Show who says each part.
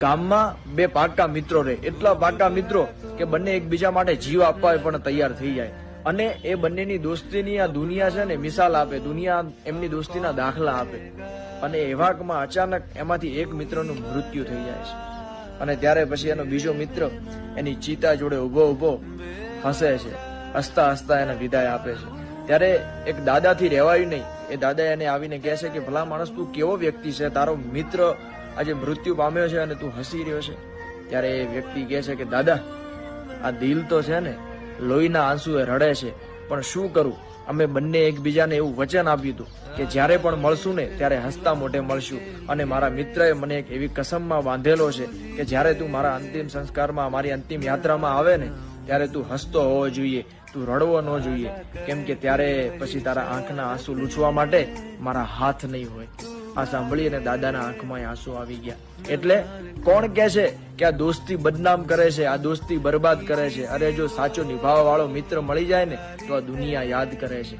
Speaker 1: ગામમાં બે પાકા મિત્રો રહે, એટલા પાકા મિત્રો કે બંને એકબીજા માટે જીવ આપવા પણ તૈયાર થઈ જાય. અને એ બંનેની દોસ્તીની આ દુનિયા છે ને મિસાલ આપે, દુનિયા એમની દોસ્તીના દાખલા આપે. અને એવાકમાં અચાનક એમાંથી એક મિત્રનું મૃત્યુ થઈ જાય છે. અને ત્યારે પછી એનો બીજો મિત્ર એની ચિતા જોડે ઉભો હસે છે, હસતા હસતા એને વિદાય આપે છે. ત્યારે એક દાદાથી રહેવાયું નહીં. એ દાદા એને આવીને કહે છે કે ભલા માણસ, તું કેવો વ્યક્તિ છે, તારો મિત્ર આજે મૃત્યુ પામ્યો છે અને તું હસી રહ્યો છે. ત્યારે એ વ્યક્તિ કહે છે કે દાદા, આ દિલ તો છે ને લોહીના આંસુએ રડે છે, પણ શું કરું, અમે બંને એકબીજાને એવું વચન આપ્યું હતું કે જ્યારે પણ મળશું ને ત્યારે હસતા મોઢે મળશું. અને મારા મિત્રએ મને એક એવી કસમમાં બાંધેલો છે કે જ્યારે તું મારા અંતિમ સંસ્કારમાં, મારી અંતિમ યાત્રામાં આવે ને ત્યારે તું હસતો હોવો જોઈએ, તું રડવો ન જોઈએ, કેમ કે ત્યારે પછી તારા આંખના આંસુ લૂછવા માટે મારા હાથ નહીં હોય. આ સાંભળીને દાદાના આંખમાં આંસુ આવી ગયા. એટલે કોણ કહે છે કે આ દોસ્તી બદનામ કરે છે, આ દોસ્તી બરબાદ કરે છે? અરે જો સાચો નિભાવવા વાળો મિત્ર મળી જાય ને તો આ દુનિયા યાદ કરે છે.